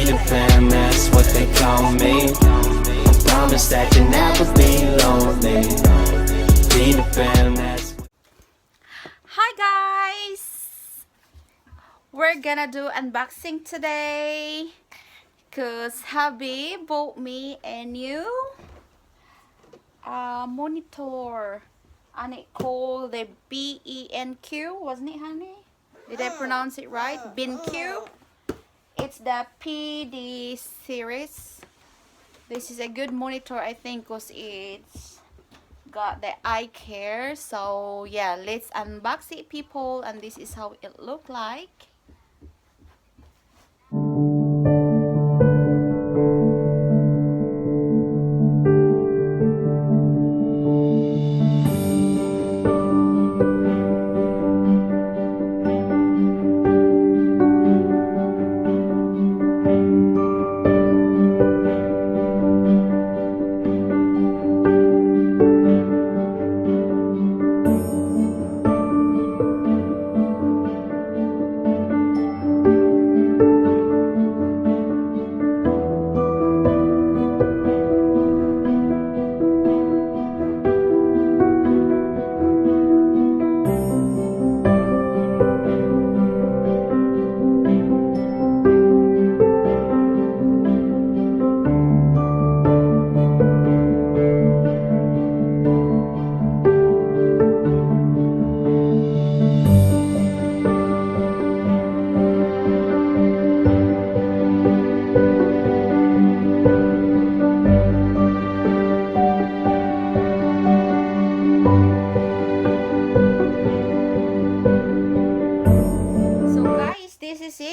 Peter Pan, that's what they call me. I promise that you'll never be lonely. Peter Pan, that's. Hi guys! We're gonna do unboxing today because hubby bought me a new monitor and it called the BENQ, wasn't it, honey? Did I pronounce it right? BENQ. It's the PD series. This is a good monitor, I think, because it's got the eye care. So yeah, let's unbox it, people, and this is how it look like.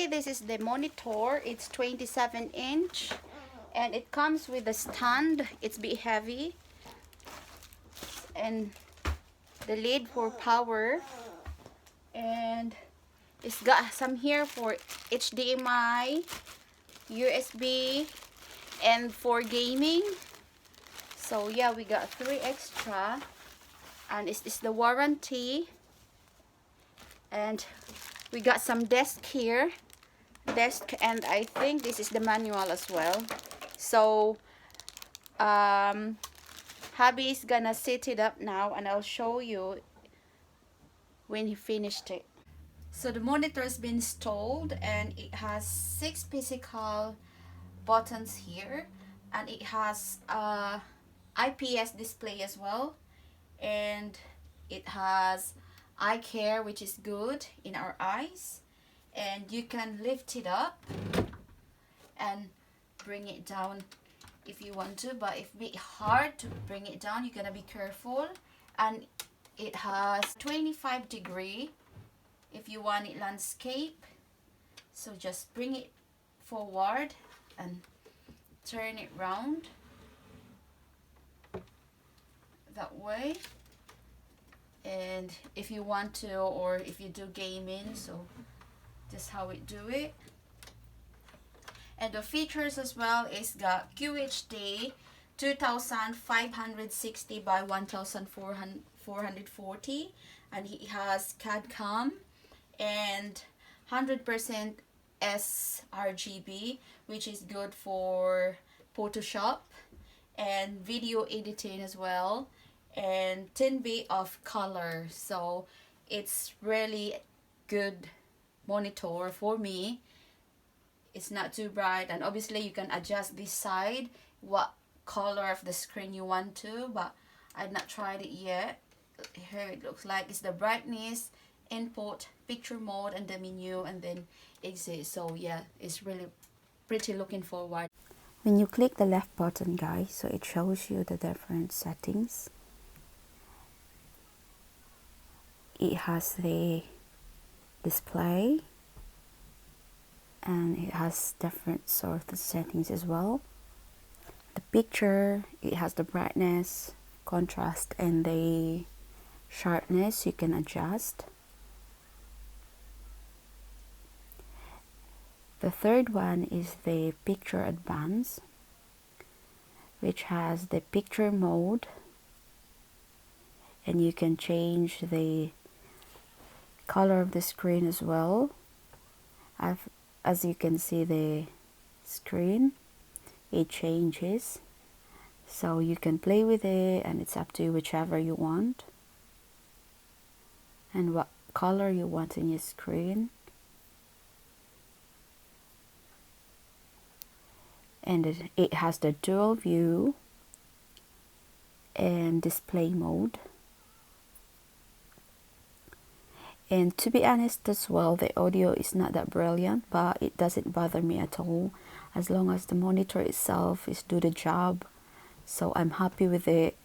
This is the monitor. It's 27-inch and it comes with a stand. It's a bit heavy, and the lid for power, and it's got some here for HDMI, USB, and for gaming. So yeah, we got 3 extra, and it's the warranty. And we got some desk here, and I think this is the manual as well. So hubby is gonna set it up now, and I'll show you when he finished it. So the monitor has been installed, and it has 6 physical buttons here, and it has IPS display as well, and it has eye care, which is good in our eyes, and you can lift it up and bring it down if you want to, but it's a bit hard to bring it down. You're gonna be careful. And it has 25-degree if you want it landscape, so just bring it forward and turn it round that way. And if you want to, or if you do gaming, so just how we do it. And the features as well is got QHD 2560 by 1440, and he has CAD CAM and 100% sRGB, which is good for Photoshop and video editing as well, and 10 bit of color. So it's really good monitor for me. It's not too bright, and obviously you can adjust this side what color of the screen you want to, but I've not tried it yet. Here it looks like it's the brightness, input, picture mode, and the menu, and then exit. So yeah, it's really pretty looking forward. When you click the left button, guys, so it shows you the different settings. It has the display, and it has different sort of settings as well. The picture, it has the brightness, contrast, and the sharpness you can adjust. The third one is the picture advance, which has the picture mode, and you can change the color of the screen as well. As you can see, the screen, it changes, so you can play with it, and it's up to you whichever you want and what color you want in your screen. And it has the dual view and display mode. And to be honest as well, the audio is not that brilliant, but it doesn't bother me at all as long as the monitor itself is do the job. So I'm happy with it,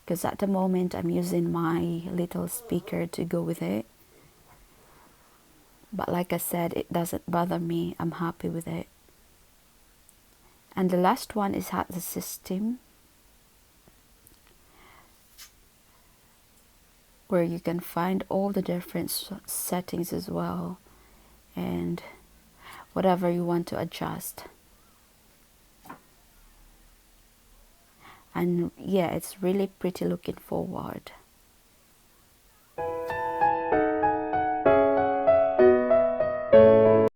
because at the moment I'm using my little speaker to go with it. But like I said, it doesn't bother me. I'm happy with it. And the last one is the system, where you can find all the different settings as well, and whatever you want to adjust. And yeah, it's really pretty looking forward.